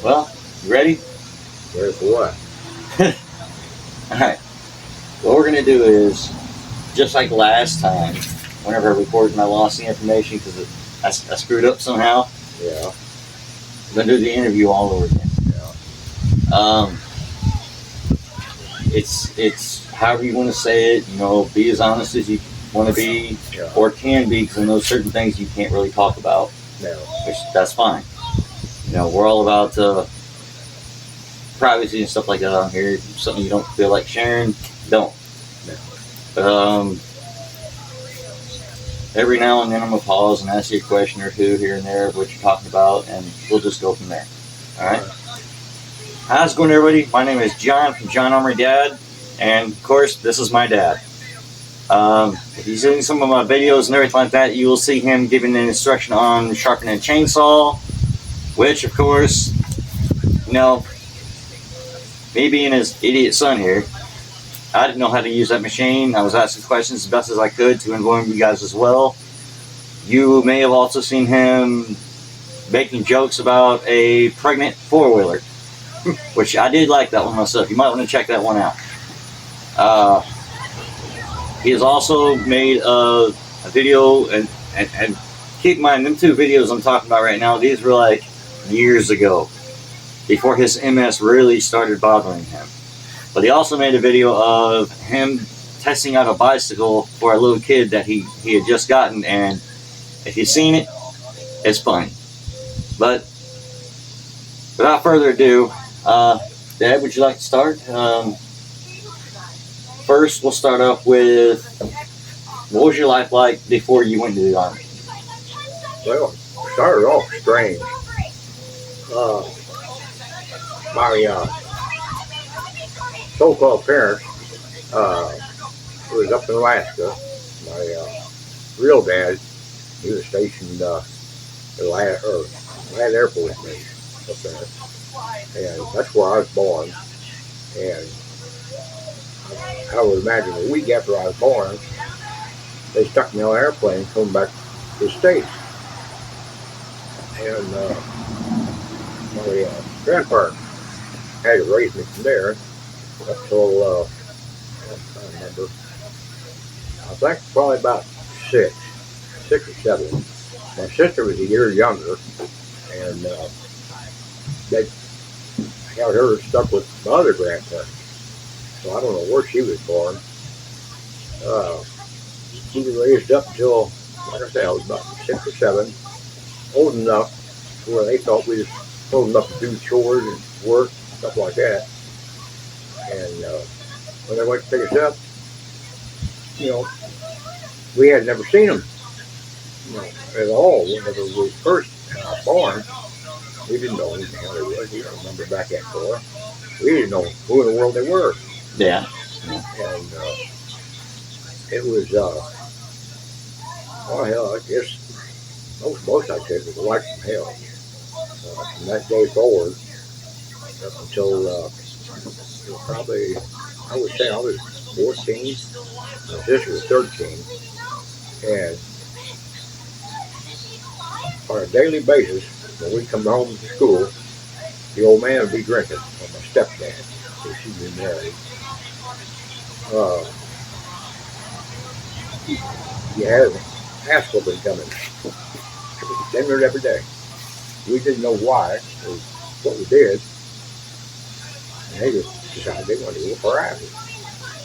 Well, you ready? Ready for what? Alright. What we're going to do is, just like last time, whenever I recorded and I lost the information because I screwed up somehow. Yeah. I'm going to do the interview all over again. Yeah. It's however you want to say it. You know, be as honest as you want to be, Yeah. or can be, because I know certain things you can't really talk about. No. Which that's fine. You know, we're all about privacy and stuff like that on here. If something you don't feel like sharing, don't. No. But every now and then I'm gonna pause and ask you a question or two here and there of what you're talking about, and we'll just go from there. All right. How's it going, everybody? My name is John from John Armory Dad, and of course, this is my dad. If you've seen some of my videos and everything like that, you will see him giving an instruction on sharpening a chainsaw, which, of course, you know, me being his idiot son here, I didn't know how to use that machine. I was asking questions as best as I could to inform you guys as well. You may have also seen him making jokes about a pregnant four-wheeler, which I did like that one myself. You might want to check that one out. He has also made a video, and keep in mind, them two videos I'm talking about right now, these were like years ago, before his MS really started bothering him. But he also made a video of him testing out a bicycle for a little kid that he had just gotten, and if you've seen it, it's funny. But without further ado, Dad, would you like to start? First, we'll start off with, what was your life like before you went to the Army? Well, it started off strange. My so-called parents was up in Alaska. My real dad, he was stationed at Land Air Force Base up there, and that's where I was born. And I would imagine a week after I was born, they stuck me on an airplane coming back to the States. And my grandparents had to raise me from there up till, I don't remember, I think probably about six or seven. My sister was a year younger, and they had her stuck with my other grandparents. So I don't know where she was born. She was raised up until, like I said, I was about 6 or 7, old enough where they thought we was old enough to do chores and work, stuff like that. And when they went to pick us up, you know, we had never seen them, you know, at all. Whenever we was first born, we didn't know who the hell they was. We don't remember back that far. We didn't know who in the world they were. Yeah. And it was, oh hell, I guess most I said was life from hell. From that day forward, up until probably, I would say I was 14, my sister was 13, and on a daily basis, when we come home from school, the old man would be drinking, or my stepdad, because she'd been married. You had an ass whooping coming. It was dinner every day. We didn't know why or what we did. And they just decided they wanted to whoop our asses.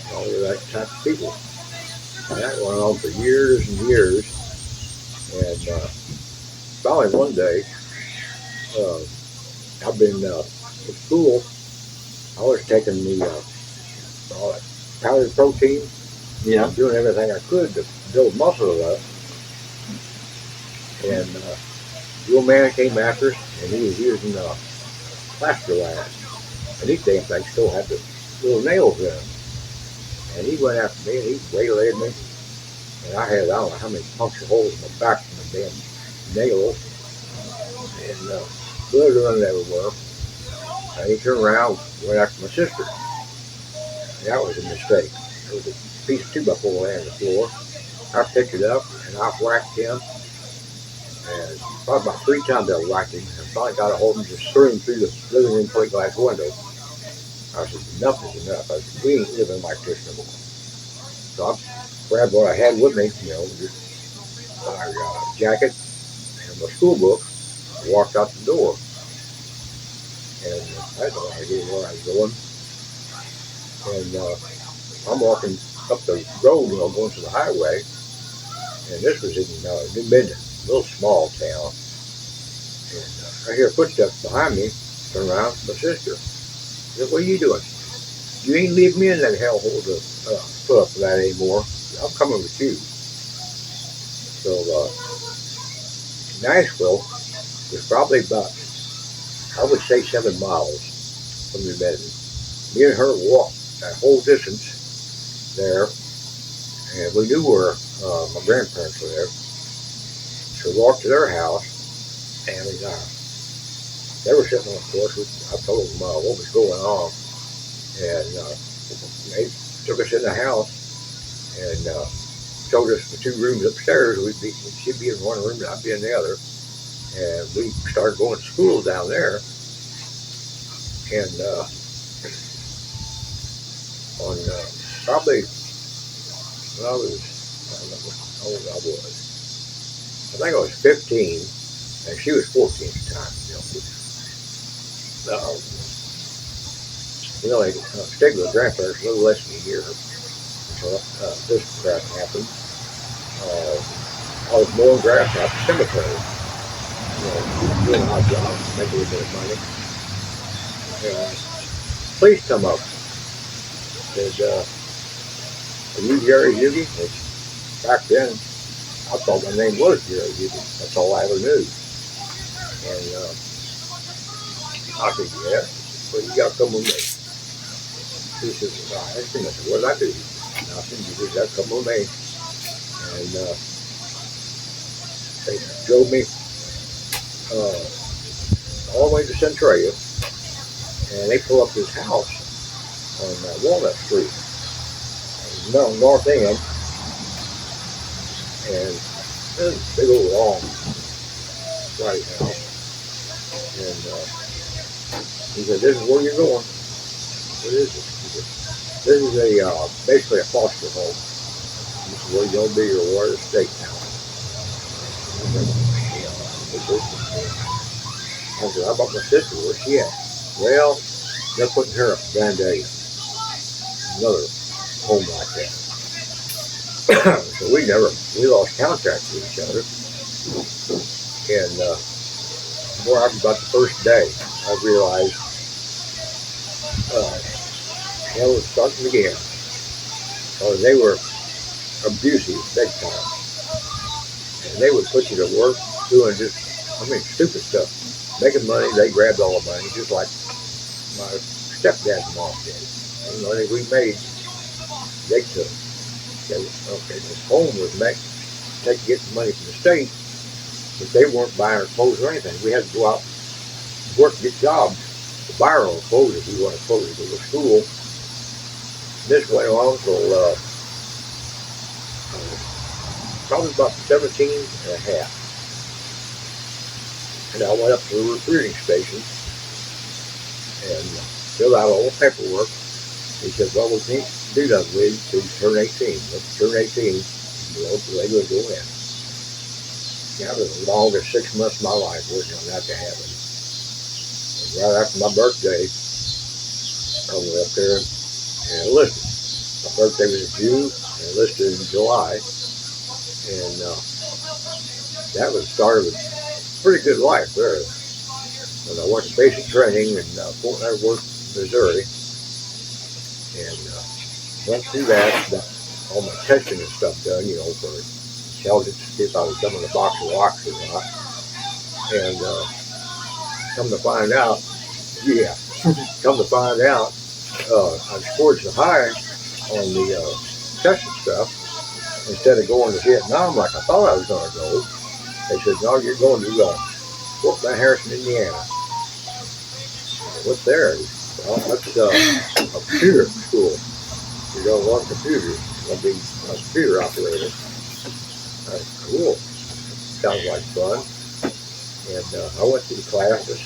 They were that type of people. And that went on for years and years. And finally one day, I've been at school. I was taking the powdered protein. Yeah. Doing everything I could to build muscle up. And the old man came after us, and he was using plaster lash. And these damn things still had the little nails in them. And he went after me, and he waylaid me. And I had, I don't know how many puncture holes in my back from the damn nails. And blood running everywhere. And he turned around and went after my sister. And that was a mistake. There was a piece of 2x4 laying on the floor. I picked it up, and I whacked him. And probably about 3 times I whacked him, and finally got a hold of him, just threw him through the living room plate glass window. I said, enough is enough. I said, we ain't living like this no more. So I grabbed what I had with me, just my jacket and my school book, and walked out the door. And I had no idea where I was going. And I'm walking up the road, going to the highway. And this was in New Minden, a little small town. And I hear footsteps behind me. Turn around, my sister. I said, what are you doing? You ain't leave me in that hellhole to put up with that anymore. I'm coming with you. So Nashville was probably about, I would say, 7 miles from New Minden. Me and her walked that whole distance there, and we knew where my grandparents were there. So we walked to their house, and they were sitting on the porch. I told them what was going on, and they took us in the house and showed us the 2 rooms upstairs. She'd be in one room, and I'd be in the other. And we started going to school down there. And on probably when I don't know how old I was. I think I was 15, and she was 14 at the time. I stayed with grandparents a little less than a year until this crap happened. I was mowing grass out the cemetery. Doing an odd job, make a little bit of money. Please come up. Said, are you Jerry Yugi? Back then, I thought my name was Jerry Yugi. That's all I ever knew. And I said, yeah, well, you got to come with me. He said, well, I asked him, I said, what did I do? Nothing, you just got to come with me. And they drove me all the way to Centralia, and they pull up this house on Walnut Street, North End, and this big old long white house. And he said, this is where you're going. What is it? He said, this is basically a foster home. This is where you're going to be your ward of state now. I said, how about my sister? Where's she at? Well, they're putting her up in another home like that. So we lost contact with each other. And more about the first day, I realized hell was starting again. They were abusive big time. And they would put you to work doing stupid stuff. Making money, they grabbed all the money, just like my stepdad's mom did. And the money we made, they took. This home was get the money from the state, but they weren't buying our clothes or anything. We had to go out and work, get jobs to buy our own clothes if we wanted clothes to go to school. This went on until probably about 17 and a half. And I went up to the recruiting station and filled out all the paperwork. He said, well, we can't do that with you till you turn 18. Let's turn 18, so they would go in. That was the longest 6 months of my life working on that to happen. And right after my birthday, I went up there and enlisted. My birthday was in June, and enlisted in July. And that was the start of a pretty good life there. When I went to basic training in Fort Leonard Wood, Missouri, and went through that, got all my testing and stuff done, for intelligence to see if I was dumping a box of rocks or not. And come to find out, I scored so high on the testing stuff. Instead of going to Vietnam like I thought I was going to go, they said, no, you're going to Fort Harrison, Indiana. What's there? Well, that's a computer school. You're going to learn computers. You're going to be a computer operator. That's cool. sounds like fun. And I went through the classes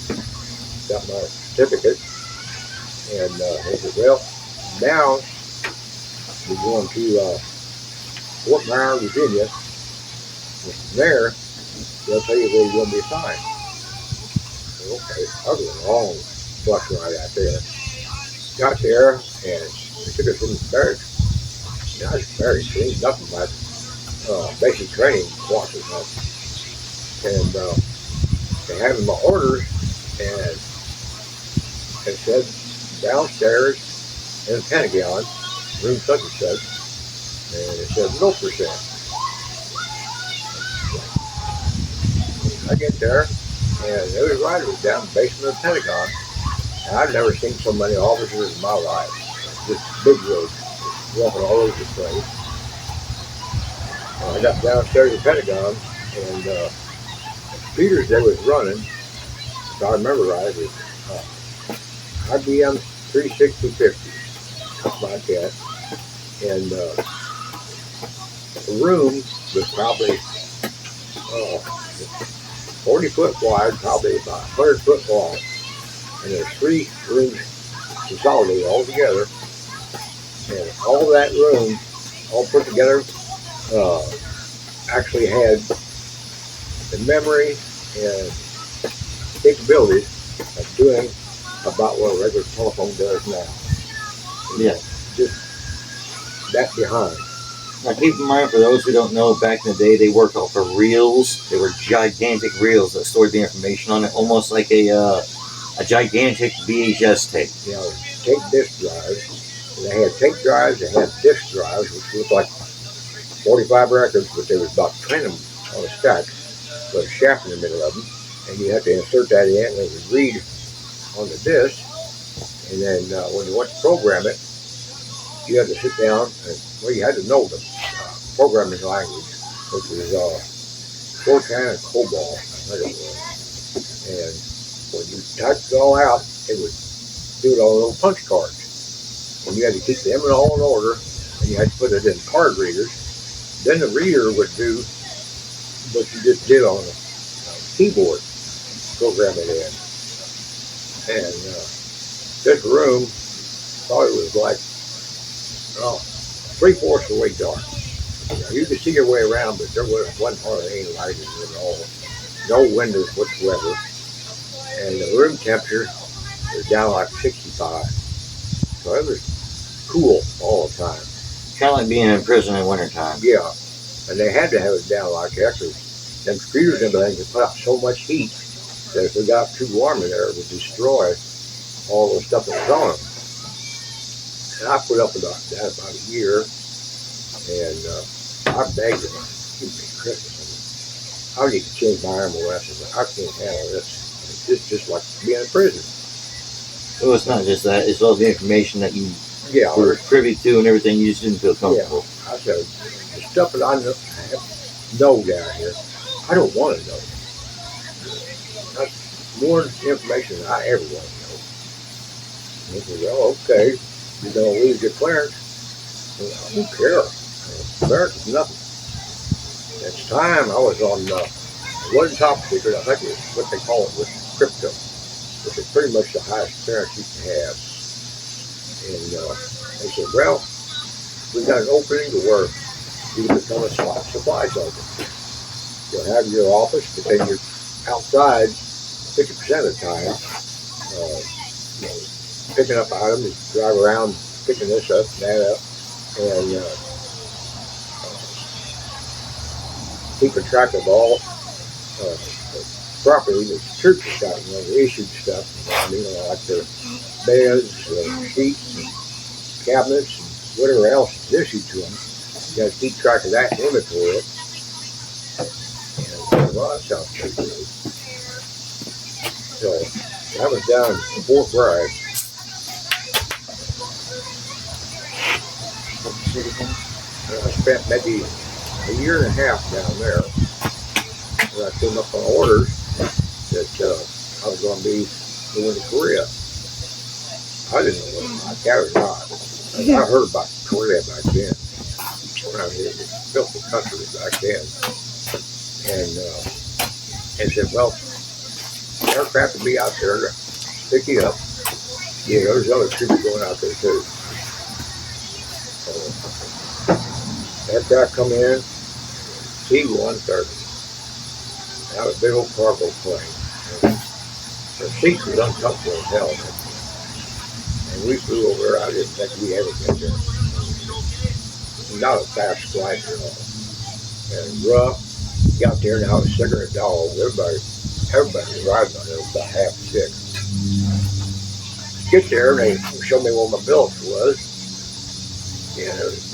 and got my certificate. And they said, well, now we're going to Fort Myers, Virginia. And from there, they'll tell you where you're going to be assigned. So, okay, I was a long bus ride out there. Got there, and they took us from the barracks. And I was very clean, nothing but basic training courses. And they had my orders, and it said downstairs in the Pentagon, room such and such, and it said no percent. I get there, and every rider was down in the basement of the Pentagon. And I've never seen so many officers in my life. Just big roads, walking all over the place. I got downstairs at the Pentagon, and the speeders they was running, if I remember right, was IBM 36050, something like that. And the room was probably 40 foot wide, probably about 100 foot long. And there's 3 rooms consolidated all together. And all that room, all put together, actually had the memory and capabilities of doing about what a regular telephone does now. Yeah. Just that behind. Now keep in mind, for those who don't know, back in the day, they worked off of reels. They were gigantic reels that stored the information on it, almost like a gigantic VHS tape. You know, tape disc drives. They had tape drives, they had disc drives, which looked like 45 records, but there was about 10 of them on a stack, with a shaft in the middle of them, and you had to insert that in, and it would read on the disc, and then when you went to program it, you had to sit down, and, well, you had to know the programming language, which was Fortran and COBOL, I think it was, and when you typed it all out, it would do it on little punch cards. And you had to keep them all in order, and you had to put it in card readers. Then the reader would do what you just did on the keyboard, program it in. And this room, thought it was like 3/4 of the way dark. You could see your way around, but there wasn't hardly any light in it at all. No windows whatsoever. And the room temperature was down like 65. So it was cool all the time. Kind of like being in prison in wintertime. Yeah. And they had to have it down like that because them computers and everything could put out so much heat that if it got too warm in there, it would destroy all the stuff that was on them. And I put up with that about a year. And I begged them, give me Christmas. I need to change my arm arrest. I can't handle this. It's just like being in prison. So it's not just that, it's all the information that you were privy to and everything, you just didn't feel comfortable. Yeah, I said, the stuff that I know down here, I don't want to know. That's more information than I ever want to know. And he said, well, okay, you're going to lose your clearance. I don't care. Clearance is nothing. At the time, I was on, it wasn't top secret, I think it was what they call it with crypto, which is pretty much the highest clearance you can have. And they said, well, we got an opening to where you can become a supply sergeant. You'll have your office, but then you're outside 50% of the time, picking up items, drive around picking this up and that up, and keeping track of all property that the troops have got, the issued stuff, like their beds, sheets, and cabinets, and whatever else is issued to them. You got to keep track of that and inventory it. And, well, that sounds pretty good. So, I was down in Fort Bragg. And I spent maybe a year and a half down there. And I came up on orders that I was going to be going to Korea. I didn't know whether I got it or not. I heard about Korea back then. Around here, it was a filthy country back then. and said, well, aircraft will be out there to pick you up. Yeah, there's other troops going out there too. So, aircraft come in, C-130. That was a big old cargo plane. The seat was uncomfortable as hell. And we flew over there. I didn't think we ever get there. Not a fast flight at all. And rough. Got there and I was sicker than a dog. Everybody was riding on it. It was about half sick. Get there and they showed me where my billet was. And it was a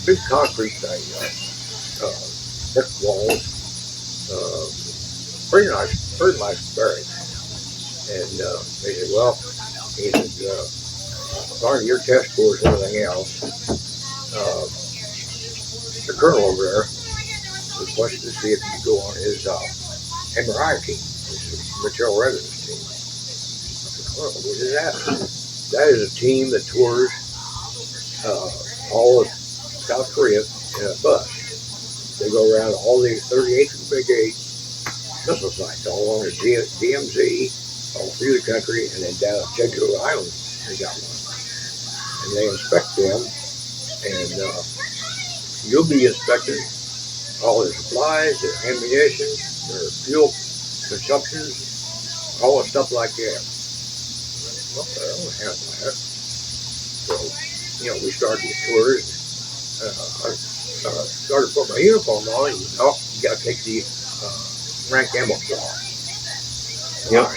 big concrete thing. Brick walls. Pretty nice barracks. And they said, well, he said, part of your test scores and everything else, the colonel over there requested to see if you could go on his MRI team, his material residence team. I said, Colonel, what is that? That is a team that tours all of South Korea in a bus. They go around all the 38th Brigade missile sites, all along the DMZ, all through the country, and then down at Jeju Island, they got one. And they inspect them, and you'll be inspecting all their supplies, their ammunition, their fuel consumption, all the stuff like that. Well, I don't have that. So, we started the tours. I started to put my uniform on, and you got to take the rank camouflage. Yep.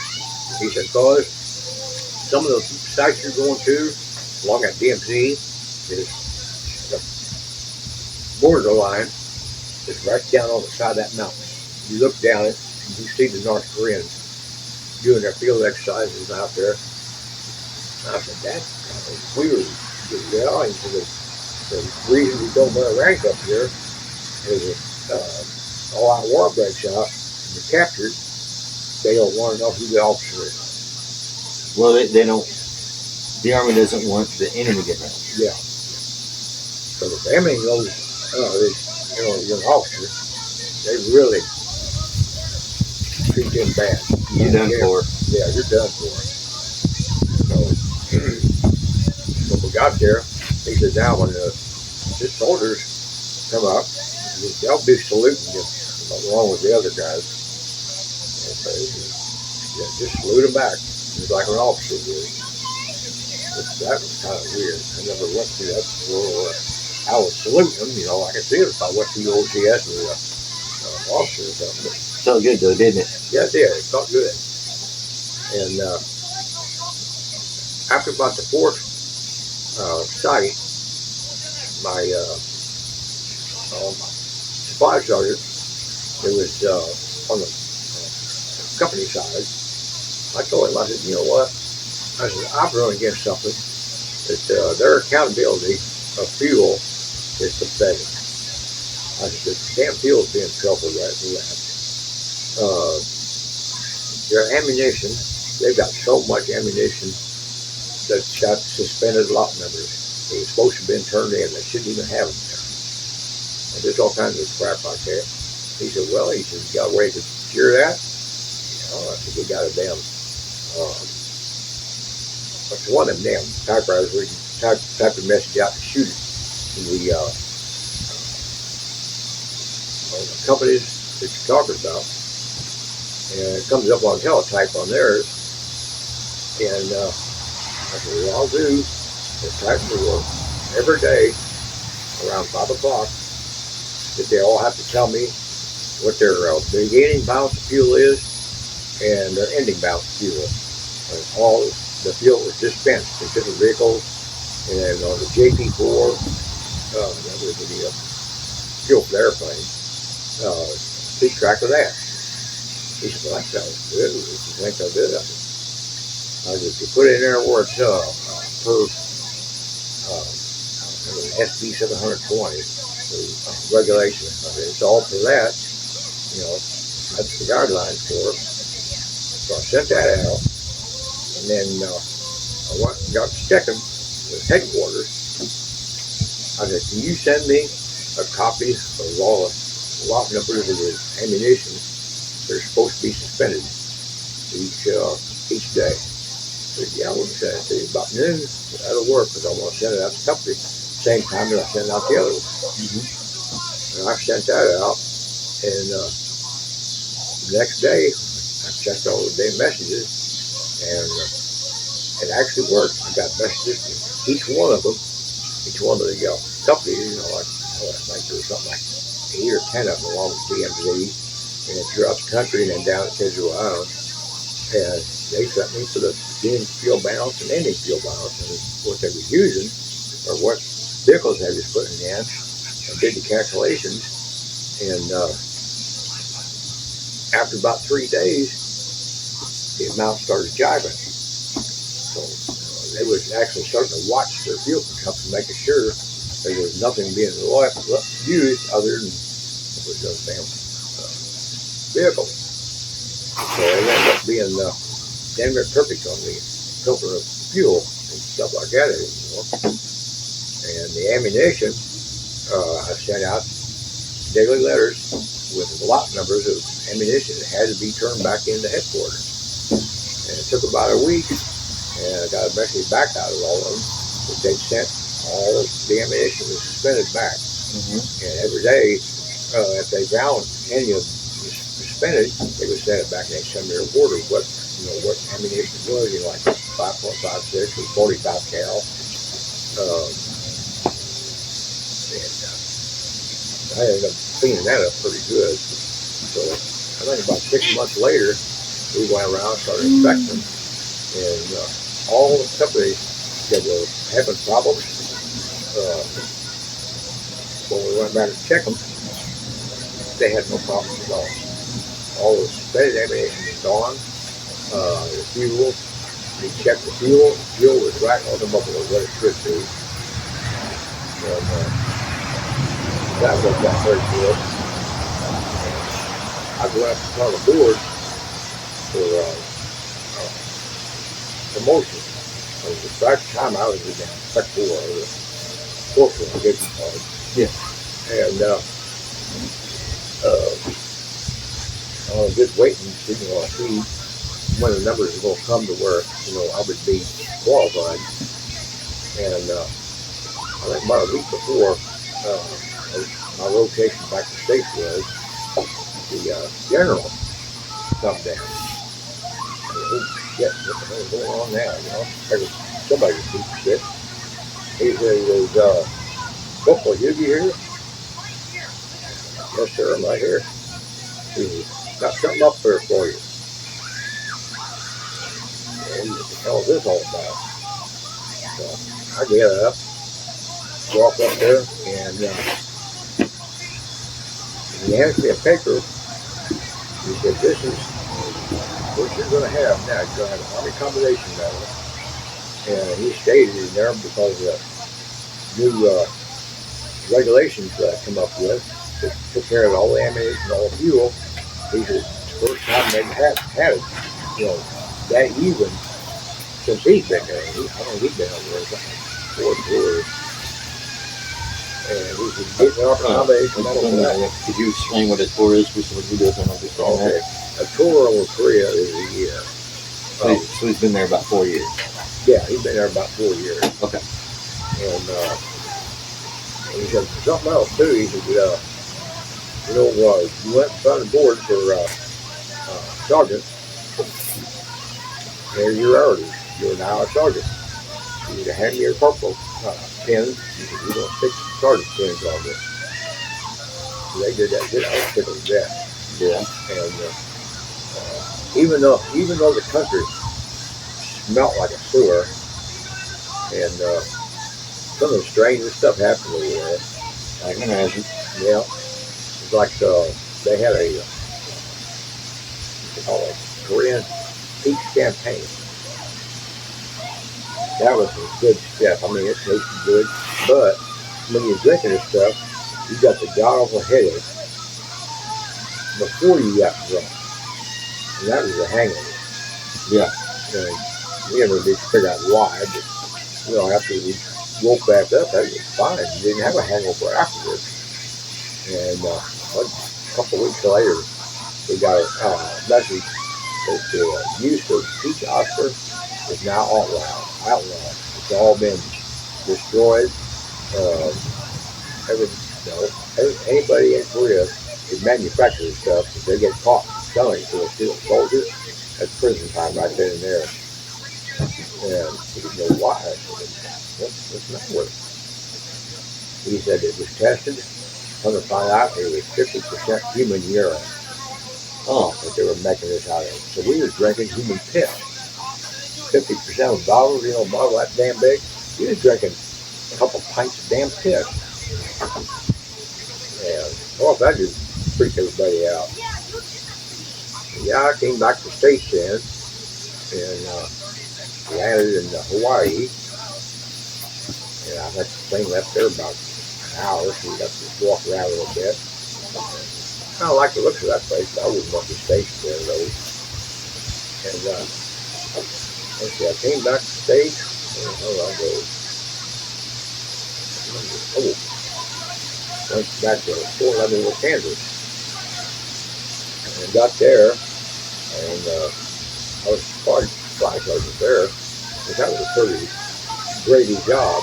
He said, fellas, some of the sites you're going to along that DMZ is the border line is right down on the side of that mountain. You look down it and you see the North Koreans doing their field exercises out there. And I said, that's kind of weird. Yeah, he said, the reason we don't wear a rank up here is if all-out war breaks out and you're captured, they don't want to know who the officer is. Well, they don't. The Army doesn't want the enemy to know. Yeah. So if the enemy knows, you're an officer, they really treat them bad. You're done for. Yeah, you're done for. So when we got there, he said, now when the soldiers come up, they'll be saluting you along with the other guys. Just salute them back, just like an officer would. That was kind of weird. I never went through that before. I was saluting them, I could see it if I went through the OCS with an officer or something. Felt good though, didn't it? Yeah, it did. It felt good. And after about the fourth site, my supply sergeant, it was on the company side. I told him, I said, you know what? I said, I've run against something that their accountability of fuel is pathetic. I said, the damn fuel's being pilfered right and left. Their ammunition, they've got so much ammunition that's got suspended lot numbers. They were supposed to have been turned in. They shouldn't even have them there. And there's all kinds of crap like that. He said, well, you got a way to cure that? I said, we got a damn, what's one of them damn typewriters where you type the message out and shoot it. And the companies that you're talking about, and it comes up on teletype on theirs. And I said, what I'll do is type to work every day around 5 o'clock that they all have to tell me what their beginning balance of fuel is and their ending balance of fuel. And all the fuel was dispensed in different vehicles, and on the JP4, that was the fuel for the airplane, keep track of that. He said, well, that sounds good. If you think I did, I said, if you put it in there where it's per SB 720, the regulation, I said, it's all for that. That's the guidelines for it. So I sent that out, and then I went and got checking with headquarters. I said, can you send me a copy of all the lot numbers of the ammunition, they're supposed to be suspended each day. I said, yeah, we'll send it to you about noon. That'll work, because I want to send it out to the company same time that I send out the other one. And I sent that out, and the next day, I checked all the damn messages, and it actually worked. I got messages from each one of the companies, like, I think there was something like 8 or 10 of them along with DMZ, and throughout the country, and then down at Digital Island. And they sent me for the beginning field balance and ending field balance, and what they were using, or what vehicles they was putting in, and did the calculations. And after about 3 days, the amount started jiving. So they was actually starting to watch their fuel consumption, making sure that there was nothing being used other than it was those damn vehicles. So it ended up being damn near perfect on the filter of fuel and stuff like that anymore. And the ammunition, I sent out daily letters with lot numbers of ammunition that had to be turned back into headquarters. And it took about a week, and I got a message back out of all of them that they sent all the ammunition was suspended back. And every day, if they found any of suspended, they would send it back, and they'd send me a report of what ammunition was, like 5.56 or 45 cal. I ended up cleaning that up pretty good. So I think about 6 months later, we went around and started inspecting them, and all the companies that were having problems, when we went back to check them, they had no problems at all. All the suspended ammunition was gone. The fuel, we checked the fuel. The fuel was right on the bubble of what it should be. And that worked out very good. I went up in front of the board for promotion. It was the first time I was in the Spec 4, or the fourth one, I guess you call it. Yeah. And I was just waiting to see when the numbers were going to come to where I would be qualified. And I think about a week before my rotation back to state was, the general come down. And, oh shit, what the hell is going on now? Somebody was deep shit. He said, Buffalo, you here? Yes, sir, I'm right here. He said, got something up there for you. And what the hell is this all about? So I get up, walk up there, and he hands me a paper. He said, this is what you're going to have now. You're going to have an Army Combination Medal. And he stated in there because of new regulations that I come up with that took care of all the ammunition and all the fuel. He said, it's the first time they've had it, that even since he's been there. I think he's been over there something 4 years. And we could get our combination medal for that. Could you explain what a tour is? Okay. A tour over Korea is a year. So he's been there about 4 years. Yeah, he's been there about 4 years. Okay. And he said something else too. He said, you went in front of the board for sergeant. There's your orders. You're now a sergeant. You need to hand me your corporal pin. You don't stick sergeant pins on this. So they did that. I was tickled to death. Yeah. And even though the country smelled like a sewer, and some of the strangest stuff happened over there. I can imagine. Yeah. It's like they had a Korean peach campaign. That was some good stuff. I mean, it tasted good, but when you're drinking this stuff, you got the god-awful headache before you got drunk. And that was a hangover. Yeah. And we never did figure out why, but after we woke back up, that was fine. You didn't have a hangover afterwards. And couple weeks later, we got a message that the use of peach Oscar is now outlawed. It's all been destroyed. Anybody in Korea can manufacture this stuff. If they get caught selling to a steel soldier, that's prison time right then and there. And he didn't know why. I said, what's the matter with it? He said it was tested. Come to find out it was 50% human urine. Oh. That they were making this out of. So we were drinking human piss. 50% of bottles, a bottle that damn big, we was drinking a couple pints of damn piss. And that just freaked everybody out. Yeah, I came back to States then, and landed in Hawaii. And I had the plane left there about an hour, so we got to walk around a little bit. I kind of like the looks of that place, but I wouldn't want to stay there though. And let's see, I came back to States, and went back to Fort Leavenworth, Kansas, and got there, and I was flight sergeant there, and that was a pretty gravy job,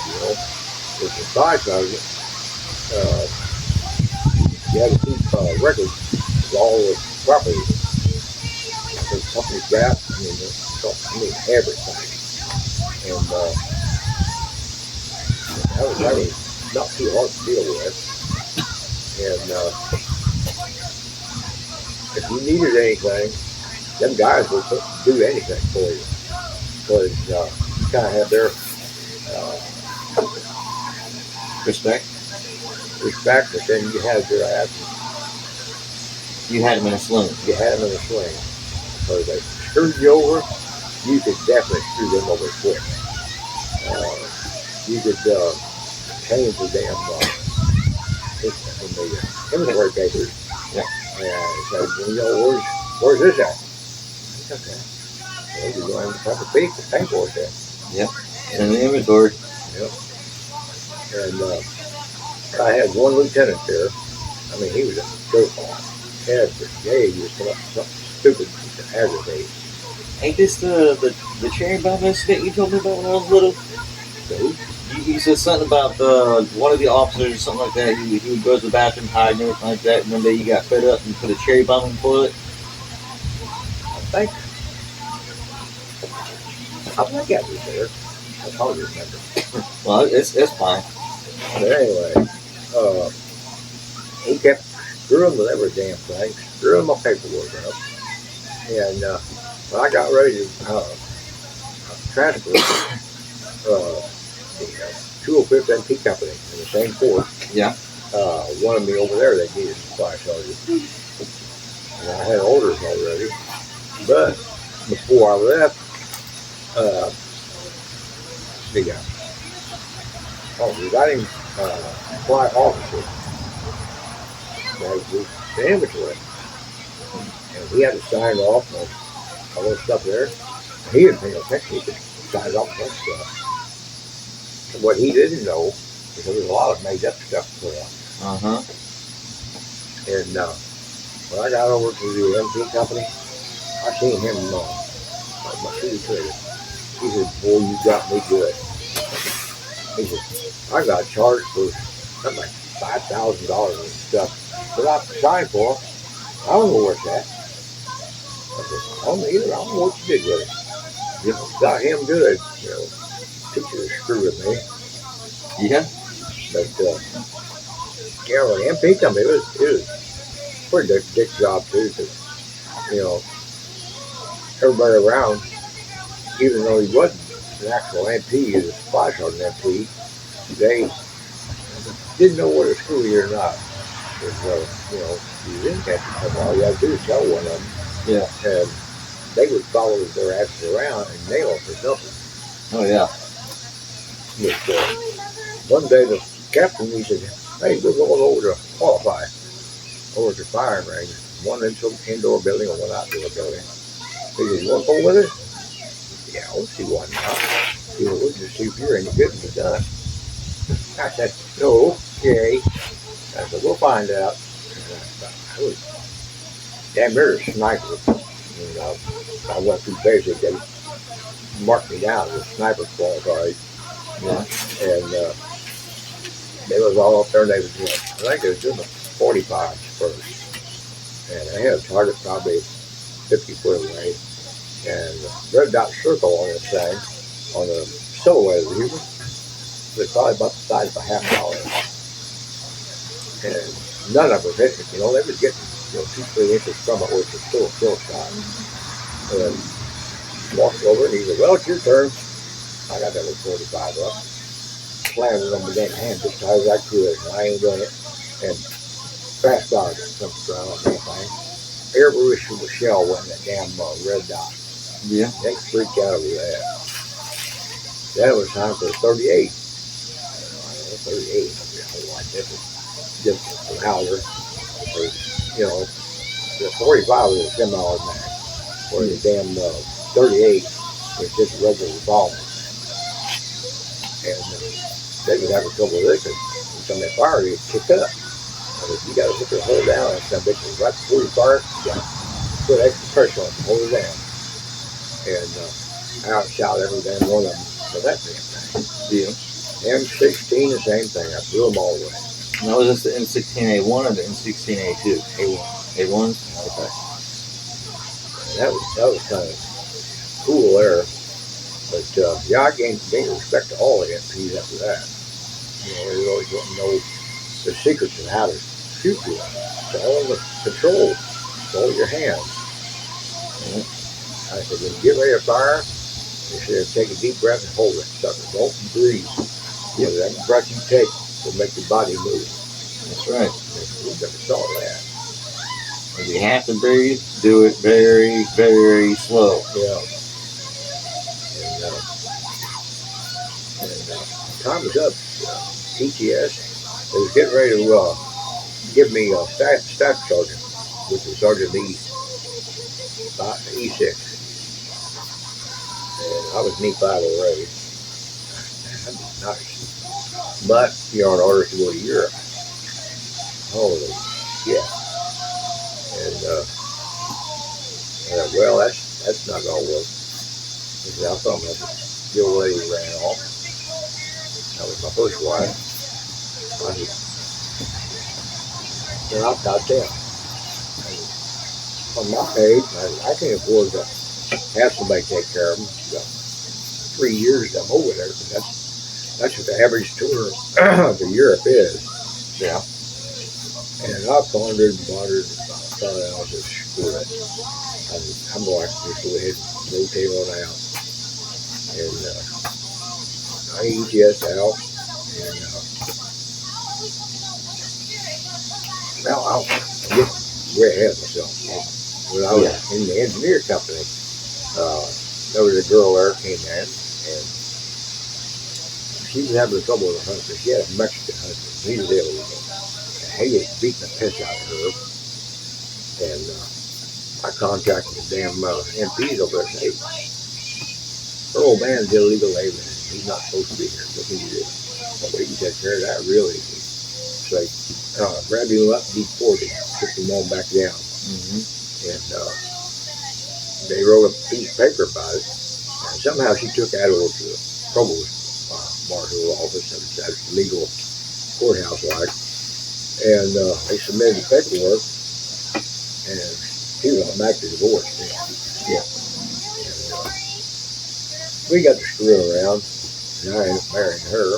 With the flight sergeant, you had to keep records of all the property, the company's gas, everything, and that was not too hard to deal with. And if you needed anything, them guys would do anything for you. Because you kind of have their Respect, but then you had their asses. you had him in a sling. You had them in a sling. So they screwed you over, you could definitely screw them over quick. You could change the damn in the inventory papers. Yeah. And so, where's this at? Okay. Well, you're going to have to pay for it then. Yep. In the inventory. Yep. And I had one lieutenant there. I mean, he was a go-off. Every day he was coming up with something stupid to aggravate. Ain't this the cherry bomb incident you told me about when I was little? So, You said something about one of the officers or something like that. He would go to the bathroom, hide and everything like that. And one day you got fed up and put a cherry bomb in the toilet. I think I was there. That's hard to remember. Well, it's fine. But anyway, he kept screwing with every damn thing, screwing my paperwork up. And when I got ready to transfer the 205th MP company in the same port, Yeah. wanted me over there. They needed supply charges. And I had orders already. But before I left, residing flight officer was the inventory. And he had to sign off on all this stuff there. He didn't pay no attention. He could sign off on that stuff. And what he didn't know is there was a lot of made up stuff put up. Uh-huh. And when I got over to the MP company, I seen him like my city trigger. He said, "Boy, you got me good." He said, "I got charged for something like $5,000 and stuff that I signed for. I don't know where it's at." I said, "I don't know either. I don't know what you did with it. You got him good. Took you to screw with me." Yeah. But with the MP company, it was a pretty dick job too, because everybody around, even though he wasn't an actual MP, he was a supply sergeant MP, they didn't know whether to screw you or not. Because, you didn't catch them. All you had to do is tell one of them. Yeah. And they would follow their asses around and nail them for nothing. Oh, yeah. But one day the captain, he said, "Hey, we're going over to qualify, over to firing range. One indoor building and one outdoor building." He said, "You want to go with us?" "Yeah, I'll see why not." He said, "We'll just see if you're any good in the gun." I said, "No, okay." I said, "We'll find out." I was damn near a sniper. And I went through basic. They marked me down as a sniper qualified. Yeah. And they was all up there. They was, I think they was doing the 45s first. And I had a target probably 50 foot away. And red dot circle on this thing, on the silhouette of the Uber, was probably about the size of a $half. And none of them hit me. They was getting 2-3 inches from it, which was still a kill shot. And walked over and he said, well, it's your turn. I got that with 45 up. Slammed it on my damn hand just as hard as I could. And I ain't doing it. And fast dog comes around on that thing. Every single shell went in that damn red dot. Yeah. They freaked out over that. Then it was time for 38. 38. Like this is just louder. The 45 was a semi-automatic. Or the damn 38 was just a regular revolver. And they would have a trouble with it because when they fire, you kick up. And if you got to put your hold down, that bitch is right before you fire, you got to put extra pressure on it to hold it down. And I outshot every damn one of them for that damn thing. Yeah. M16, the same thing. I blew them all away. Now, was this the M16A1 or the M16A2? A1. A1s? Okay. And that was kind of cool there. But I gained respect to all the MPs after that. They always want to know the secrets of how to shoot you. It's all in the control. It's all in your hands. I said, when you get ready to fire, you should take a deep breath and hold it. Sucker, don't breathe. That breath you take will make your body move. That's right. We never saw that. If you have to breathe, do it very, very slow. Yeah. And time was up. PTS, they was getting ready to give me a staff sergeant, which was Sergeant E6. And I was an E5 already. That'd be nice. But you're on orders to go to Europe. Holy shit. And well, that's not gonna work. I thought the old lady ran off. That was my first wife. And I thought, damn. On my age, I can't afford to have somebody take care of them. 3 years I'm over there, but that's what the average tour to Europe is. Yeah. And I pondered and pondered and thought I was just screw it. I'm going to just go ahead and rotate on out. And I ETS out. And now I'll get way ahead of myself. When I was in the engineer company, there was a girl there came in, and she was having trouble with her husband. She had a Mexican husband. He was illegal. And he was beating the piss out of her. And I contacted the damn MPs over there and said, hey, her old man's illegal labor. He's not supposed to be here. What can you do? Well, we can take care of that real easy. So I grabbed him up, deported him, took him on back down. Mm-hmm. And they wrote a piece of paper about it. And somehow she took that over to the provost marshal office, and that's legal courthouse like. And they submitted the paperwork, and he was on back to divorce. Yeah. And we got to screw around, and I ended up marrying her.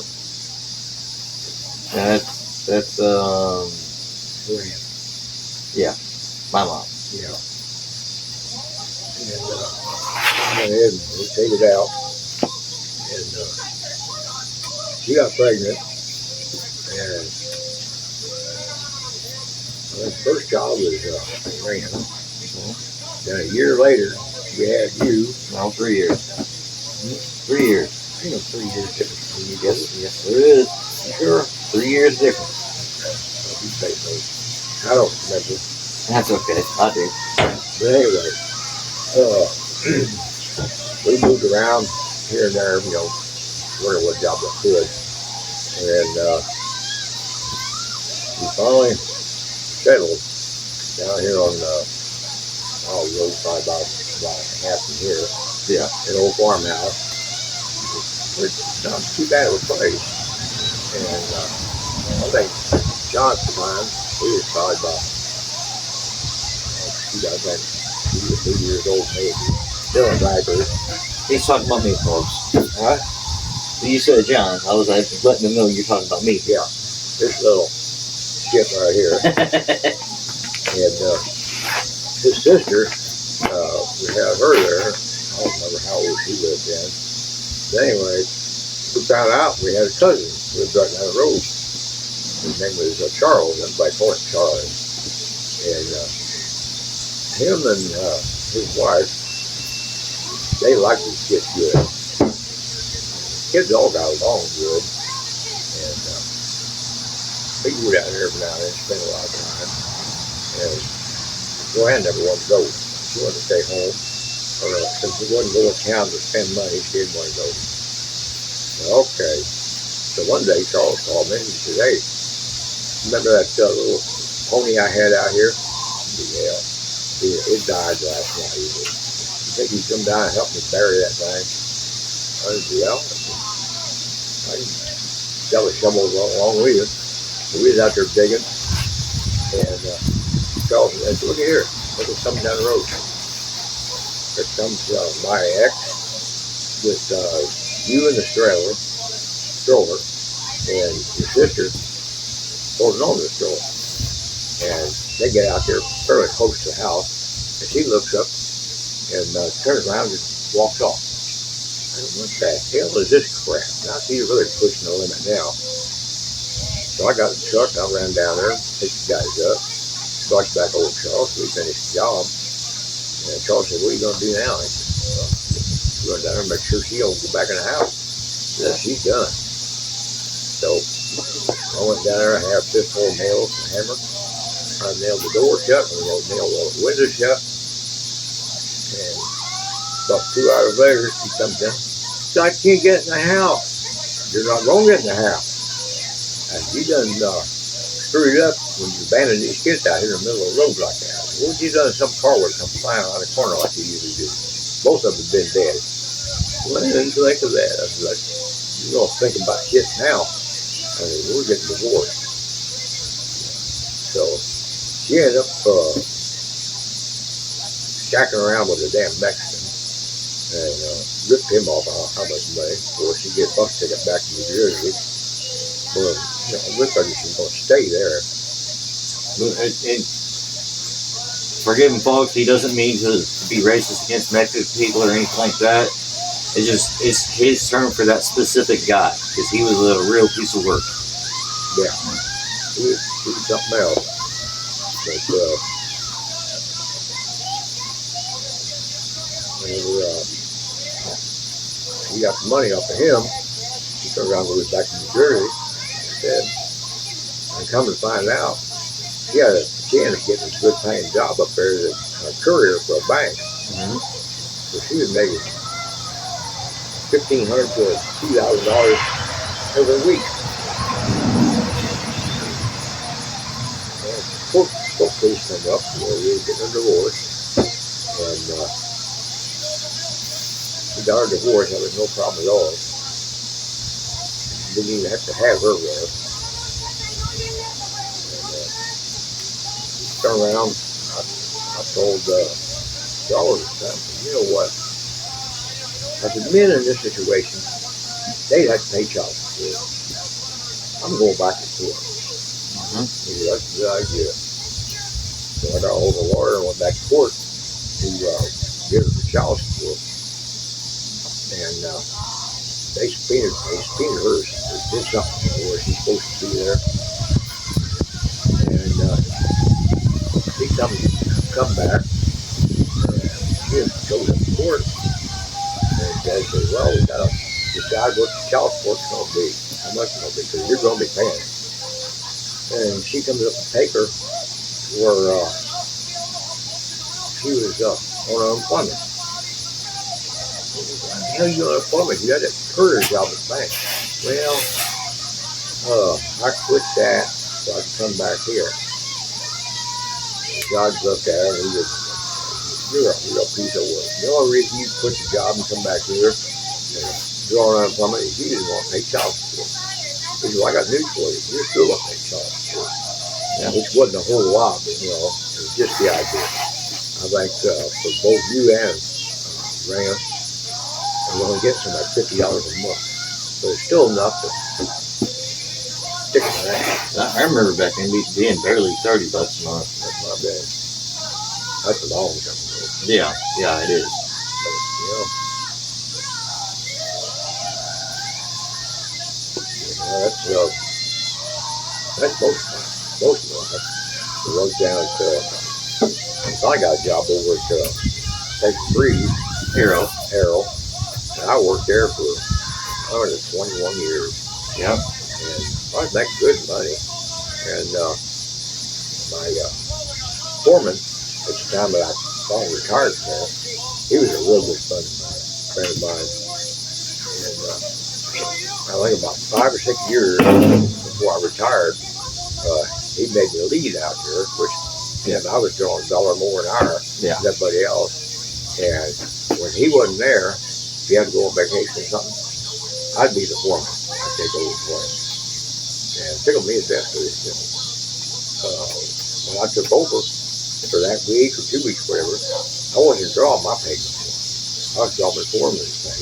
That's Lynn. Yeah, my mom. Yeah. And went ahead and we take it out. And she got pregnant. And the first child was Rand. Then a year later, we had you. No, 3 years. 3 years. You know, 3 years difference between you. Yes, there is. Sure. 3 years difference. You say those. I don't remember. That's okay. I do. But anyway, we moved around here and there, working what job I could. And we finally settled down here on the road, probably about half from here. Yeah. An old farmhouse. It's not too bad of a place. And I think John's time, he was probably about, I think he was 2 years old maybe. Still in diapers. He's talking about me, folks. Huh? You said John. I was like letting them know you're talking about me. Yeah. This little shit right here. And his sister, we had her there. I don't remember how old she lived then. But anyway, we found out we had a cousin who lived right down the road. His name was Charles. Everybody called him Charlie. And him and his wife, they liked his kids good. Kids all got along good. And we go down there every now and then, spend a lot of time. And Joanne never wanted to go. She wanted to stay home. Since we wouldn't go to town to spend money, she didn't want to go. Well, okay. So one day Charles called me and he said, hey, remember that little pony I had out here? Yeah. It died last night. You think you'd come down and help me bury that thing? I said, well, I can got a shovel along with you. So we was out there digging. And Charles said, look here. Look at something down the road. Here comes my ex with you in the stroller, and your sister holding on to the stroller. And they get out there fairly close to the house, and she looks up and turns around and just walks off. I don't know what the hell is this crap. Now she's really pushing the limit now. So I got the truck, I ran down there, picked the guys up, brought back over to Charles, so we finished the job. And Charles said, what are you going to do now? I said, well, we're going down there and make sure she don't go back in the house. Yeah, she's done. So I went down there, I had a fistful of nails, a hammer. I nailed the door shut, and I nailed all the windows shut. And about 2 hours later, she comes down. So I can't get in the house. You're not going to get in the house. And you done screwed up when you abandoned these kids out here in the middle of the road like that. What would you done if some car would come flying around the corner like you usually do? Both of them have been dead. Well, I didn't think of that. I was like, you're going to think about shit now. I mean, we're getting divorced. So she ended up shacking around with a damn Mexican and ripped him off how much money. Of course, she get a bus ticket back to New Jersey. Well, we figured she's going to stay there. And forgive him, folks. He doesn't mean to be racist against Mexican people or anything like that. It's his term for that specific guy because he was a real piece of work. Yeah, he was something else. But whenever he got the money off of him, he turned around and went back to New Jersey. And come to find out, he had a chance of getting a good paying job up there as a courier for a bank. Mm-hmm. So she was making $1,500 to $2,000 every week. And court case come up where we were getting a divorce. And we got our divorce. There was no problem at all. Didn't even have to have her with us. Turned around, I told Charles something, you know what? I said, men in this situation, they'd have to pay child support. I'm going back to court. Mm-hmm. He said, that's a good idea. So I got hold of the lawyer and went back to court to give her the child support. And they subpoenaed her. They did something where she's supposed to be there. And she come back. She goes up to court. And Dad says, well, we got to decide what the child support's going to be. How much it's going to be, because you're going to be paying. And she comes up with a paper where she was on unemployment. What the hell are you on unemployment? You had a courier job at the bank. Well, I quit that so I could come back here. God looked at her and he said, you're a real piece of work. The only reason you quit the job and come back here and draw on somebody is you didn't want to pay child support. He said, well, I got news for you. You're still going to pay child support. Yeah. Which wasn't a whole lot, but it was just the idea. I think for both you and Rand, I'm going to get some like $50 a month. But it's still enough to stick around. I remember back then being barely $30 a month. That's not bad. That's a long time ago. Yeah, it is. But, that's most of mine. I wrote down I got a job over at Texas Breeze, Harold. And I worked there for 21 years. Yep. And I was making good money. And my foreman at the time that I finally retired from there, he was a real good friend of mine. And I think about 5 or 6 years before I retired, he made me lead out there, which I was drawing $1 more an hour than everybody else. And when he wasn't there, if he had to go on vacation or something, I'd be the foreman. I'd take over for him. And it tickled me to death for this thing. When I took over for that week or 2 weeks, whatever, I wasn't drawing my pay before. I was drawing my foreman's pay.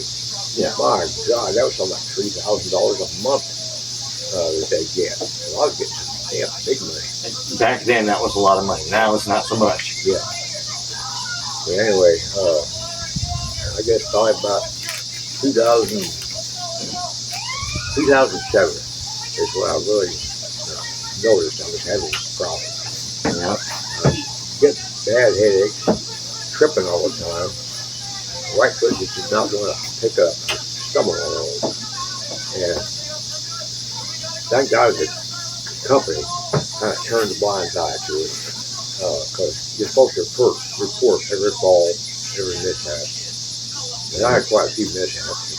Yeah. My God, that was something like $3,000 a month that they get. So I was getting some damn big money. Back then, that was a lot of money. Now it's not so much. Yeah. But anyway, I guess probably about 2007 is when I really noticed I was having problems. Yeah. I was getting bad headaches, tripping all the time. Right foot just did not want to pick up, stumble on it. And thank God the company kind of turned a blind eye to it, because you're supposed to report every fall, every mishap. And I had quite a few mishaps.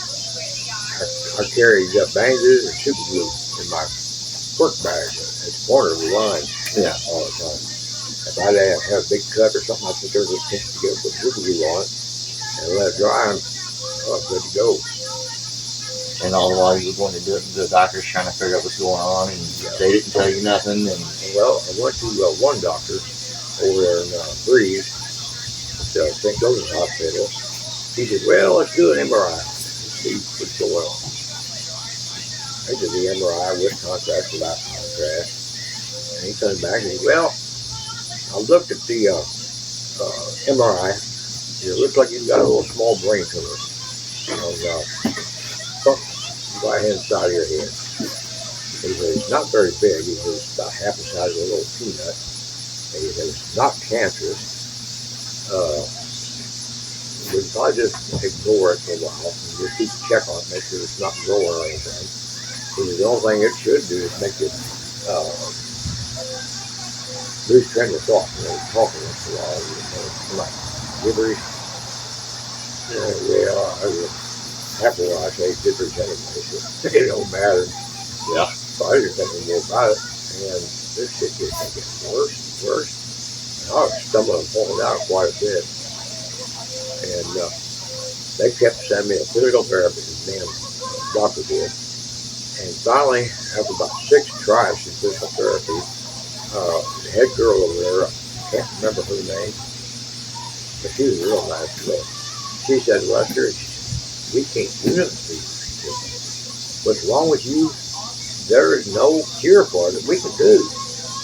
I carried bandages and super glue in my work bag at the corner of the line all the time. If I had a big cut or something, I took everything together, put super glue on it, and let it dry, and I was good to go. And all the while you were going to do it, the doctor's trying to figure out what's going on, and they didn't tell you nothing. And well, I went to one doctor over there in Breeze, at St. Joseph's Hospital. He said, well, let's do an MRI. Let's see what's going on. I did the MRI with contrast, without contrast. And he comes back and he said, well, I looked at the MRI. It looks like you've got a little small brain tumor on the right-hand side of your head. He said, it's not very big. He said, it's about half the size of a little peanut. And he said, it's not cancerous. We can probably just ignore it for a while and just keep a check on it, make sure it's not growing or anything. Because the only thing it should do is make it lose train of thought. Talking once in a while, like gibberish. Half of what I say is gibberish anyway, so it don't matter. Yeah. So I didn't think any more about it. And this shit just getting worse and worse. And I was stumbling and falling out quite a bit. And they kept sending me a physical therapist, the damn doctor did. And finally, after about 6 tries in physical therapy, the head girl over there, I can't remember her name, but she was a real nice girl. She said, Lester, we can't do nothing for you. She said, what's wrong with you? There is no cure for it that we can do.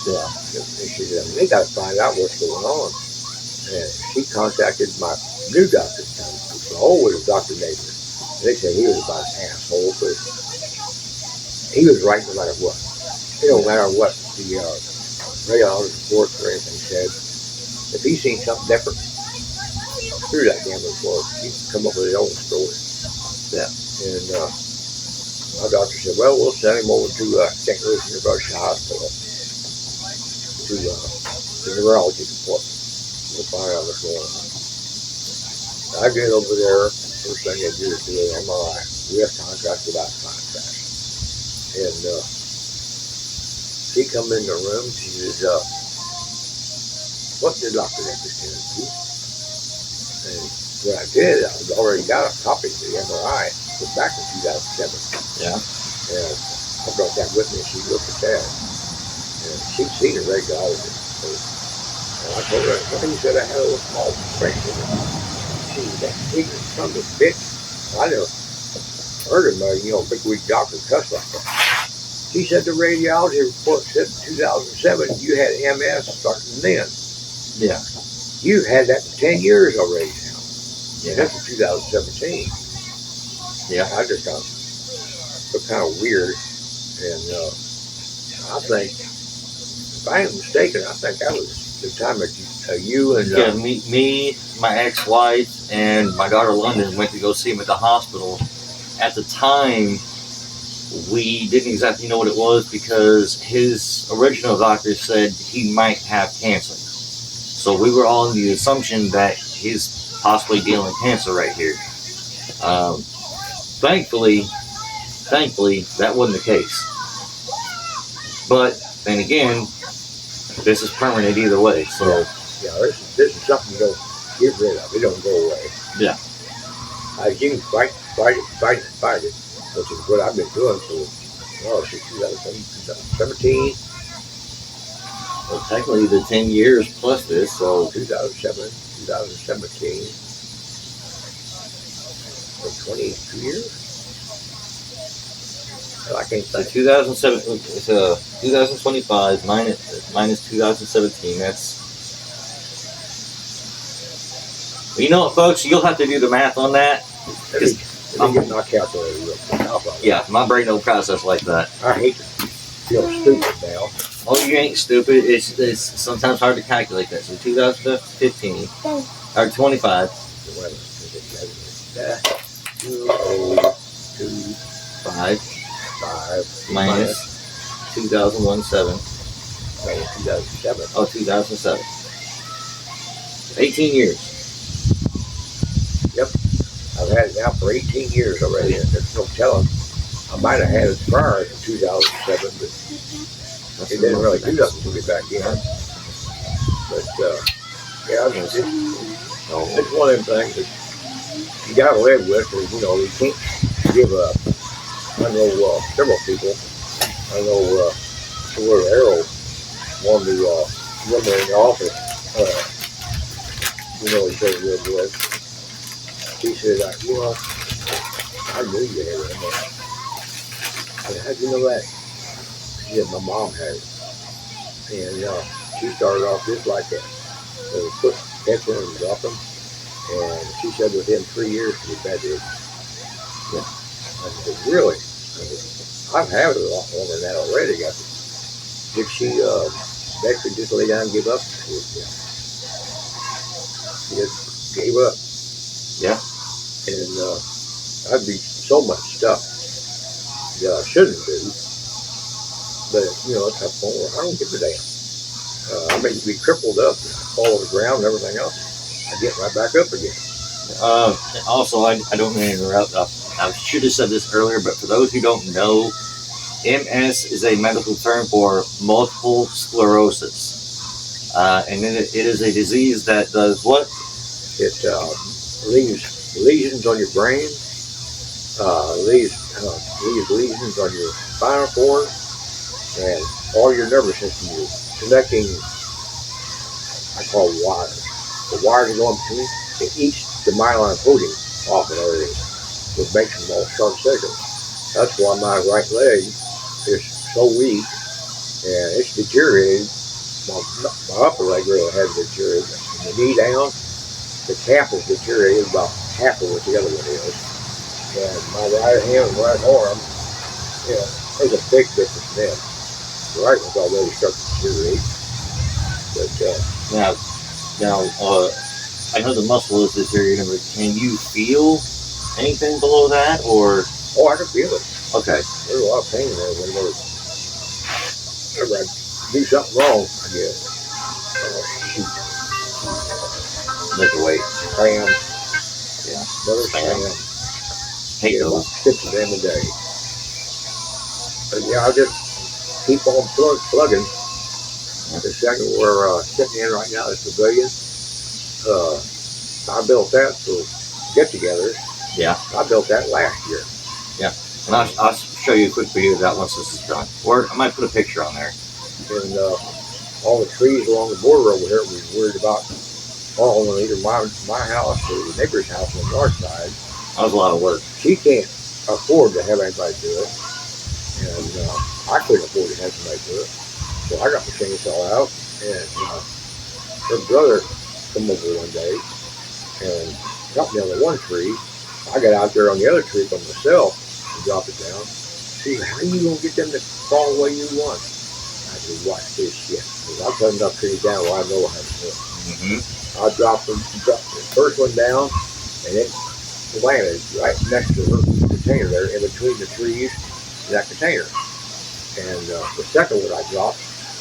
Yeah. And she said, they got to find out what's going on. And she contacted my new doctor, was Dr. Neighbor. They said he was about an asshole, but he was right no matter what. It don't matter what the radiologist reports or anything said. If he's seen something different through that damn report, he can come up with his own story. Yeah. And my doctor said, well, we'll send him over to St. Louis University Hospital to the neurology department. We'll find out what's going on. I get over there, first thing they do is do an MRI. We have contract without contract. And she come in the room, she says, what the doctor recommended to. And when I did, I already got a copy of the MRI. It was back in 2007. Yeah. And I brought that with me. She looked at that. And she'd seen a radiologist. So, and I told her, well, you said I had a little small break in it. She was that big son of a bitch. I never heard of my, big weak doctor cuss like that. She said the radiology report said in 2007 you had MS starting then. Yeah. You've had that for 10 years already now. Yeah. That's in 2017. Yeah. I just thought it was kind of weird. And I think, if I ain't mistaken, I think that was the time that you and... Yeah, me, my ex-wife, and my daughter London went to go see him at the hospital. At the time, we didn't exactly know what it was because his original doctor said he might have cancer. So we were all in the assumption that he's possibly dealing with cancer right here. Thankfully, that wasn't the case. But then again, this is permanent either way. So yeah, this is something you don't get rid of. It don't go away. Yeah. You can fight it, which is what I've been doing for, since 2017. Well, technically the 10 years plus this, so 2007, 2017, for 22 years? Well, I can't so think. 2007, it's 2025 minus 2017. That's, you know what, folks, you'll have to do the math on that. Let me get my calculator real quick. Yeah, my brain don't process like that. I hate to feel stupid now. Oh, you ain't stupid. It's sometimes hard to calculate that. So 2015 or 25. 5 minus 2017. Minus 2007. Oh, 2007. 18 years. Yep. I've had it now for 18 years already, and there's no telling. I might have had it prior to 2007, but it didn't really do nothing to me back then. But, yeah, it's one of them things that you got to live with, or, you can't give up. I know several people. I know where Arrow wanted to run in the office. He said real good. He said, I knew you had it. I said, how'd you know that? She said, my mom had it. And she started off just like that. So we put pets in and drop them. And she said within 3 years she was better. Yeah. I said, really? I said, I've had it a lot longer than that already. I said, did she basically just lay down and give up? She said, yeah. She just gave up. Yeah. And I'd be so much stuff that I shouldn't do. But, it's that point where I don't give a damn. I may be crippled up, fall on the ground and everything else. I get right back up again. Also, I don't mean to interrupt. I should have said this earlier, but for those who don't know, MS is a medical term for multiple sclerosis. And it is a disease that does what? It leaves lesions on your brain, leaves lesions on your spinal cord, and all your nervous system is connecting, I call wires. The wires are going between, it eats the myelin coating off of everything, which makes them all short circuits. That's why my right leg is so weak, and it's deteriorated. My upper leg really has deteriorated. From the knee down, the calf is deteriorated about half of what the other one is. And my right hand and right arm, there's a big difference there. The right one's already starting to deteriorate. But now, I know the muscle is deteriorating, but can you feel anything below that, or? Oh, I can feel it. Okay. There's a lot of pain there whenever I do something wrong, I guess. Lift the weight. Cram. Yeah. Another cram. Hate Get about those. 6 of them a day. But yeah, I'll just keep on plugging. The second we're sitting in right now, this pavilion. I built that for get-togethers. Yeah. I built that last year. Yeah. And I'll show you a quick video of that once this is done. Or I might put a picture on there. And all the trees along the border over here, we were worried about falling on either my house or the neighbor's house on the north side. That was a lot of work. She can't afford to have anybody do it. And I couldn't afford to have somebody do it. So I got the chainsaw out, and her brother come over one day and got me on the one tree. I got out there on the other tree by myself and dropped it down. She said, how are you going to get them to fall the way you want? I said, watch this shit. I've cut enough trees down where I know how to do it. I dropped the first one down, and it landed right next to her container there, in between the trees and that container. And the second one I dropped,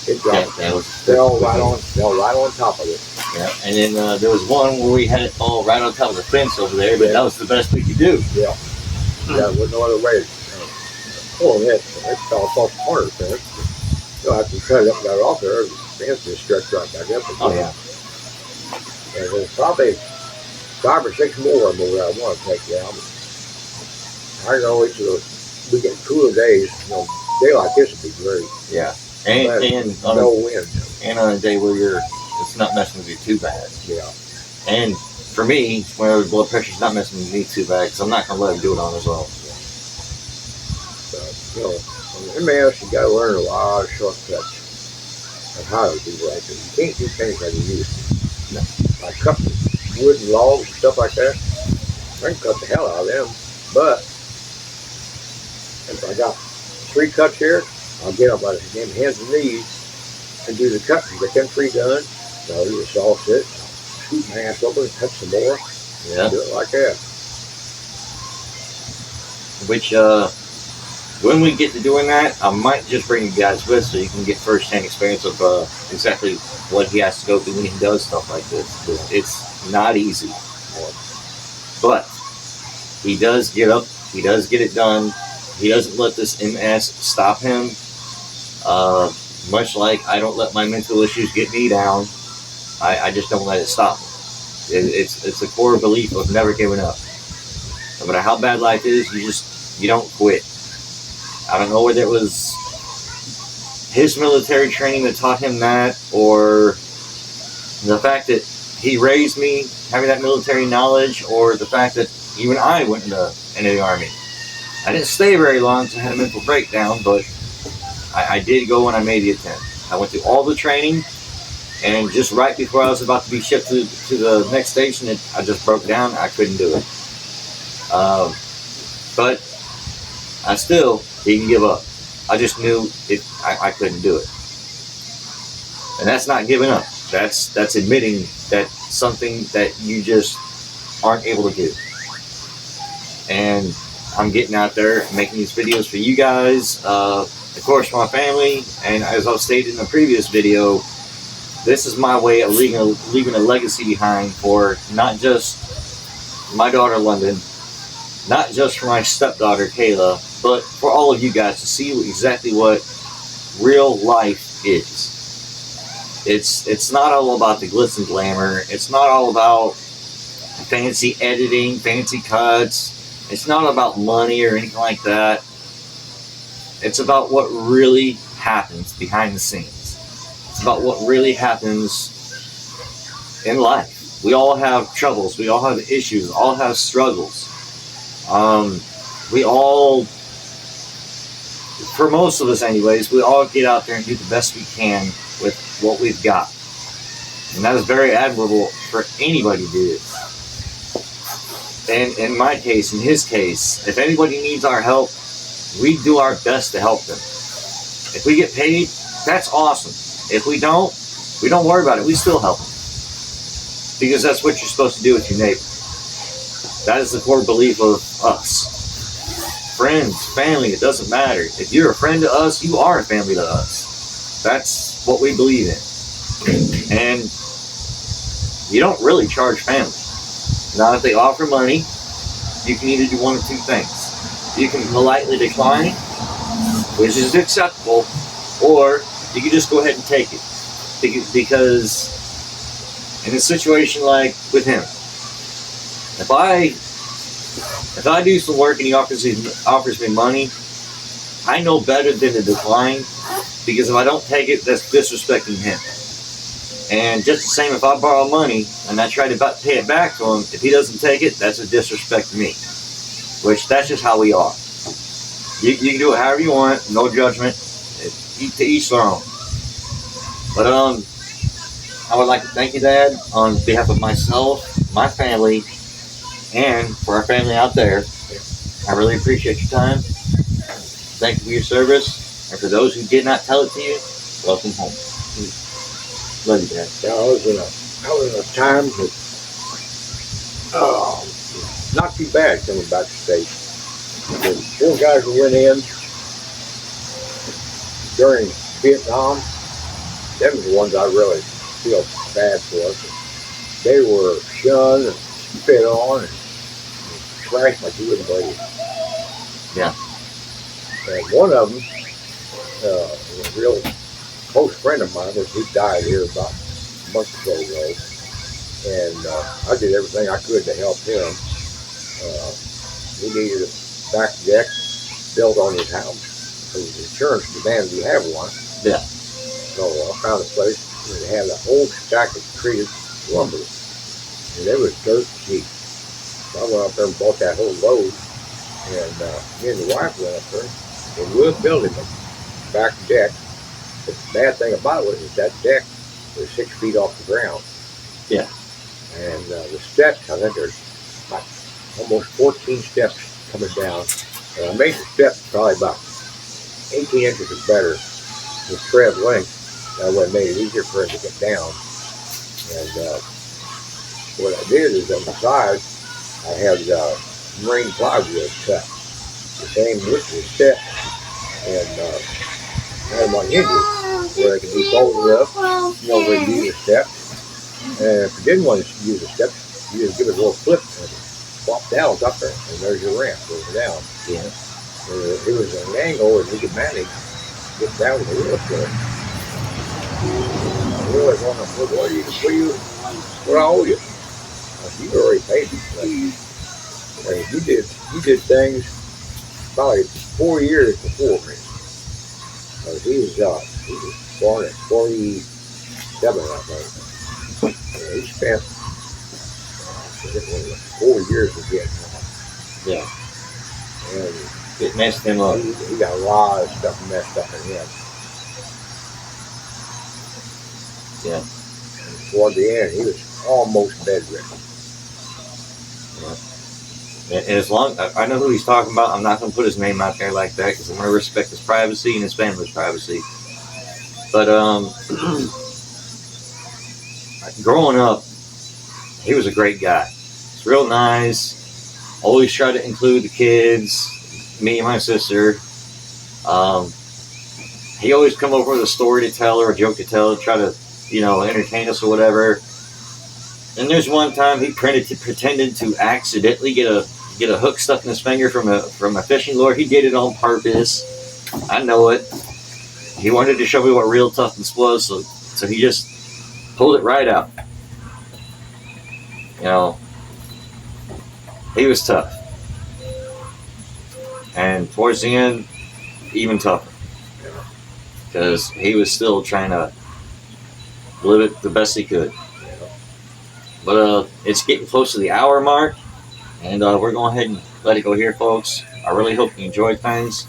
it dropped down, fell right on top of it. Yeah, and then there was one where we had it all right on top of the fence over there, but that was the best we could do. Yeah, there was no other way. Pulling it fell across the corner of the fence. So I can cut it up and got it off there. The fence just stretched right back up. Oh yeah. And there's probably 5 or 6 more of them over there I want to take down. I know we get cooler days. A day like this would be great. Yeah. And on no wind. And on a day where it's not messing with you too bad. Yeah. And for me, whenever blood pressure's not messing with me too bad, because I'm not going to let him do it on his own. But, on the MS, you got to learn a lot of shortcuts of how to do right. You can't do things like you used to. No. Like cutting wood and logs and stuff like that, I can cut the hell out of them. But if I got 3 cuts here, I'll get up by the damn hands and knees and do the cutting. Get them 3 done. So I'll do the saw sit, scoop my ass over and cut some more. Yeah. Do it like that. Which, when we get to doing that, I might just bring you guys with so you can get first-hand experience of exactly what he has to go through when he does stuff like this. It's not easy. But he does get up. He does get it done. He doesn't let this MS stop him. Much like I don't let my mental issues get me down, I just don't let it stop me. It's a core belief of never giving up. No matter how bad life is, you don't quit. I don't know whether it was his military training that taught him that, or the fact that he raised me having that military knowledge, or the fact that even I went into the Army. I didn't stay very long because I had a mental breakdown, but I did go when I made the attempt. I went through all the training, and just right before I was about to be shipped to the next station, I just broke down. I couldn't do it. But I still didn't give up. I just knew I couldn't do it. And that's not giving up. That's admitting that something that you just aren't able to do. And I'm getting out there making these videos for you guys, of course for my family, and as I've stated in the previous video, this is my way of leaving a legacy behind for not just my daughter London, not just for my stepdaughter Kayla, but for all of you guys to see exactly what real life is. It's not all about the glitz and glamour. It's not all about fancy editing, fancy cuts. It's not about money or anything like that. It's about what really happens behind the scenes. It's about what really happens in life. We all have troubles. We all have issues. We all have struggles. We all, for most of us anyways, we all get out there and do the best we can with what we've got. And that is very admirable for anybody to do. And in my case, in his case, if anybody needs our help, we do our best to help them. If we get paid, that's awesome. If we don't worry about it. We still help them. Because that's what you're supposed to do with your neighbor. That is the core belief of us. Friends, family, it doesn't matter. If you're a friend to us, you are a family to us. That's what we believe in. And you don't really charge family. Now, if they offer money, you can either do one of 2 things. You can politely decline, which is acceptable, or you can just go ahead and take it. because in a situation like with him, if I do some work and he offers me money, I know better than to decline, because if I don't take it, that's disrespecting him. And just the same, if I borrow money and I try to pay it back to him, if he doesn't take it, that's a disrespect to me. Which, that's just how we are. You can do it however you want, no judgment, to each their own. But I would like to thank you, Dad, on behalf of myself, my family, and for our family out there. I really appreciate your time. Thank you for your service. And for those who did not tell it to you, welcome home. Love you, Dad. Yeah, I was in a time that not too bad coming back to state. The 4 guys who went in during Vietnam, them were the ones I really feel bad for. They were shunned and spit on and trashed like you wouldn't believe. Yeah. And one of them, a real close friend of mine, he died here about a month or so ago, and I did everything I could to help him. He needed a back deck built on his house, because his insurance demanded he have one. Yeah. So I found a place where they had a whole stack of treated lumber, and it was dirt cheap. So I went up there and bought that whole load, and me and the wife went up there, and we were building a back deck. But the bad thing about it is that deck was 6 feet off the ground. Yeah. And the steps, I think there's like almost 14 steps coming down. And I made the steps probably about 18 inches or better with tread length. That way it made it easier for him to get down. And what I did is on the side, I had marine plywood cut the same width as the steps. And I had my hinges where they could be folded up, where you use the steps. And if you didn't want to use the steps, you just give it a little flip and flop down up there, and there's your ramp going down. Yeah. It was an angle that we could manage to get down with the wheelchair. I really want to put, what I owe you? I said, you already paid me. And you did things probably 4 years before me. He was born at 47, I think. He spent 4 years of Vietnam. Yeah. And it messed him up. He got a lot of stuff messed up in him. Yeah. And toward the end, he was almost bedridden. Yeah. And as long, I know who he's talking about. I'm not going to put his name out there like that, because I'm going to respect his privacy and his family's privacy. But growing up, he was a great guy. He's real nice. Always tried to include the kids, me and my sister. He always come over with a story to tell or a joke to tell, try to, entertain us or whatever. And there's one time he pretended to accidentally get a hook stuck in his finger from a fishing lure. He did it on purpose. I know it. He wanted to show me what real toughness was, so he just pulled it right out. He was tough. And towards the end, even tougher. Because he was still trying to live it the best he could. But it's getting close to the hour mark, and we're going ahead and let it go here, folks. I really hope you enjoyed things.